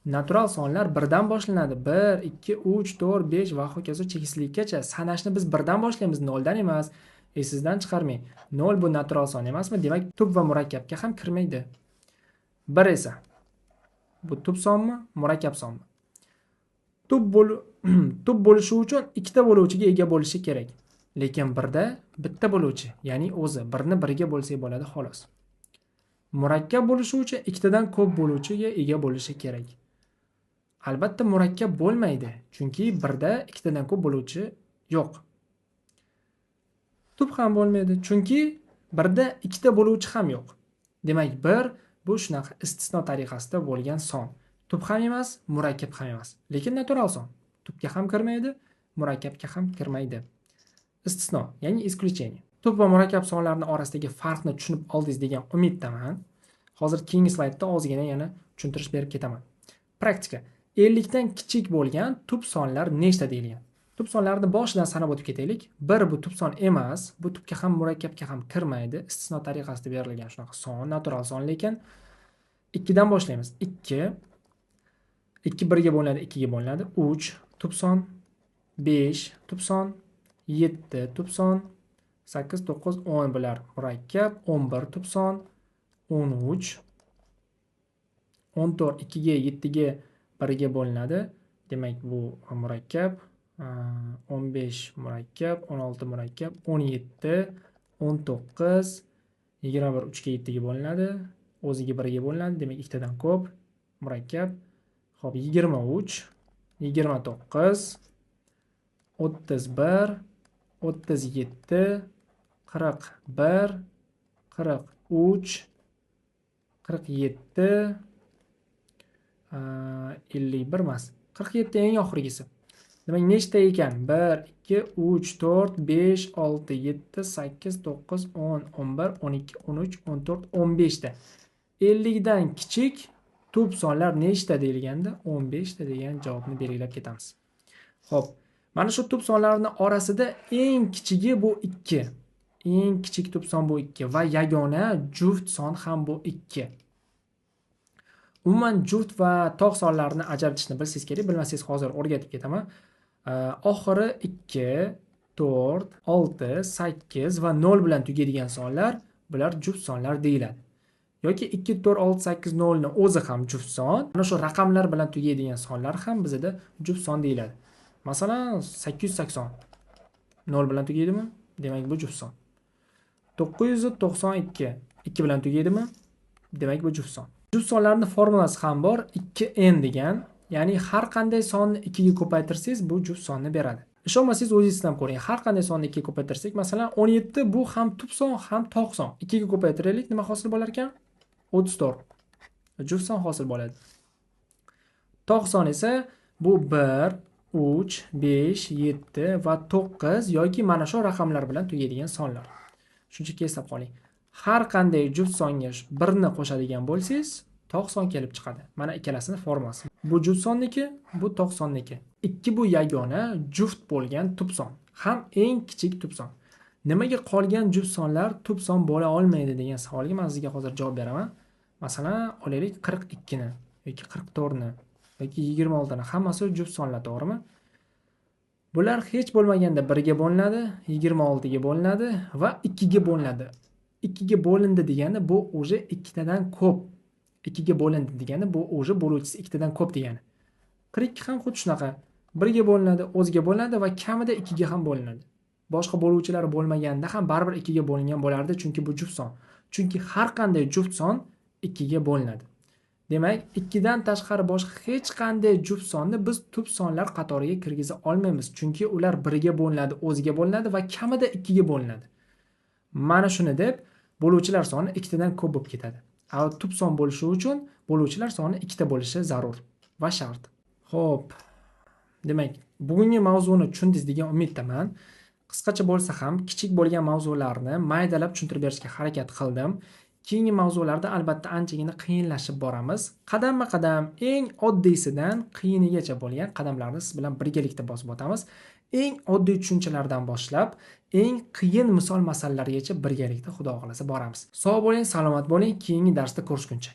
Natural sonlar 1 dan boshlanadi. 1, 2, 3, 4, 5 va hokazo chekislikkacha. Sanashni biz 1 dan boshlaymiz, 0 dan emas. Esingizdan chiqarmang. 0 bu natural son emasmi? Demak, tub va murakkabga ham kirmaydi. 1 esa bu tub sonmi, murakkab sonmi? Tub bo'lishi uchun 2 ta bo'luvchiga ega bo'lishi kerak. Lekin 1 da bitta bo'luvchi, ya'ni o'zi 1 ni 1 ga bo'lsak bo'ladi xolos. Murakkab bo'lishi uchun 2 tadan ko'p bo'luvchiga ega bo'lishi kerak. Albatta murakkab bo'lmaydi, chunki 1 da 2 tadan ko'p bo'luvchi yo'q. Tub ham bo'lmaydi, chunki 1 da 2 ta bo'luvchi ham yo'q. Demak, 1 bu shunaqa istisno tariqasida bo'lgan son. Tub ham emas, murakkab ham emas. Lekin natural son. Tubga ham kirmaydi, murakkabga ham kirmaydi. Istisno, ya'ni исключение. Tub va murakkab sonlarning orasidagi farqni tushunib oldingiz degan umiddaman. Hozir keyingi slaydda ozgina yana tushuntirish berib ketaman. Praktika. 50 dan kichik bo'lgan tub sonlar nechta deyilgan? Tub sonlarni boshidan sanab o'tib ketaylik. 1 bu tub son emas, bu tubga ham murakkabga ham kirmaydi. Istisno tariqasida berilgan shunaqa son, natural son, lekin 2 dan boshlaymiz. 2 1 ga bo'linadi, 2 ga bo'linadi. 3 tub son, 5 tub son, 7 tub son, 8, 9, 10 bular murakkab, 11 tub son, 13, 14 2 ga, 7 ga, 1 ga bo'linadi. Demak, bu murakkab. 15 murakkab, 16 murakkab, 17, 19, 21 3 ga 7 ga bo'linadi. O'ziga 1 ga bo'linadi. Demak, 2 tadan ko'p murakkab. Xo'p, 23, 29, 31, 37, 41, 43, 47, 51 emas. 47 eng oxirgisi. Demak, nechta ekan? 1, 2, 3, 4, 5, 6, 7, 8, 9, 10, 11, 12, 13, 14, 15 ta. 50 dan kichik tub sonlar nechta deyilganda 15 ta degan javobni belgilab ketamiz. Xo'p, mana shu tub sonlarning orasida eng kichigi bu 2. Eng kichik tub son bu 2 va yagona juft son ham bu 2. Umuman juft va tog' sonlarni ajratishni bilsangiz kerak, bilmasangiz hozir o'rgatib ketaman. Oxiri 2, 4, 6, 8 va 0 bilan tugaydigan sonlar bular juft sonlar deyiladi. Yoki 2, 4, 6, 8, 0 ni o'zi ham juft son. Mana shu raqamlar bilan tugaydigan sonlar ham bizda juft son deyiladi. Masalan, 880 0 bilan tugaydimi? Demak, bu juft son. 992 2 bilan tugaydimi? Demak, bu juft son. Juft sonlarning formulasi ham bor, 2n degan. Ya'ni har qanday sonni 2 ga ko'paytirsangiz, bu juft sonni beradi. Ishonmasangiz o'zingiz ham ko'ring. Har qanday sonni 2 ga ko'paytirsak, masalan, 17 bu ham tub son, ham tog' son. 2 ga ko'paytiraylik, nima hosil bo'lar ekan? 34. Juft son hosil bo'ladi. Tog' son esa bu 1, 3, 5, 7 va 9 yoki mana shu raqamlar bilan tugaydigan sonlar. Shunchaki eslab qoling. Har qanday juft songa 1 ni qo'shadigan bo'lsangiz, tog' son kelib chiqadi. Mana ikkalasini formasi. Bu juft sonniki, bu tog' sonniki. Ikki bu yagona juft bo'lgan tub son. Ham eng kichik tub son. Nimaga qolgan juft sonlar tub son bo'la olmaydi degan savolga men sizga hozir javob beraman. Masalan, olaylik 42 ni yoki 44 ni yoki 26 ni. Hammasi juft sonlar, to'g'rimi? Bular hech bo'lmaganda 1 ga bo'linadi, 26 ga bo'linadi va 2 ga bo'linadi. 2 ga bo'lindi degani bu o'zi 2 tadan ko'p. 2 ga bo'lindi degani bu o'zi bo'luvchisi 2 tadan ko'p degani. 42 ham xuddi shunaqa. 1 ga bo'linadi, o'ziga bo'linadi va kamida 2 ga ham bo'linadi. Boshqa bo'luvchilar bo'lmaganda ham baribir 2 ga bo'lingan bo'lardi, chunki bu juft son. Chunki har qanday juft son 2 ga bo'linadi. Demak, 2 dan tashqari boshqa hech qanday juft sonni biz tub sonlar qatoriga kirgiza olmaymiz, chunki ular 1 ga bo'linadi, o'ziga bo'linadi va kamida 2 ga bo'linadi. Mana shuni deb bo'luvchilar soni 2 tadan ko'p bo'lib ketadi. Tub son bo'lishi uchun bo'luvchilar soni 2 ta bo'lishi zarur va shart. Xo'p. Demak, bugungi mavzuni tushundingiz degan umiddaman. Qisqacha bo'lsa ham kichik bo'lgan mavzularni maydalab tushuntirib berishga harakat qildim. Keyingi mavzularda albatta anchagina qiyinlashib boramiz. Qadamma-qadam eng oddiysidan qiyinigacha bo'lgan qadamlarni siz bilan birgalikda bosib o'tamiz. Eng oddiy tushunchalardan boshlab eng qiyin misol masalalargacha birgalikda Xudo xolasa boramiz. Sog' bo'ling, salomat bo'ling. Keyingi darsda ko'rishguncha.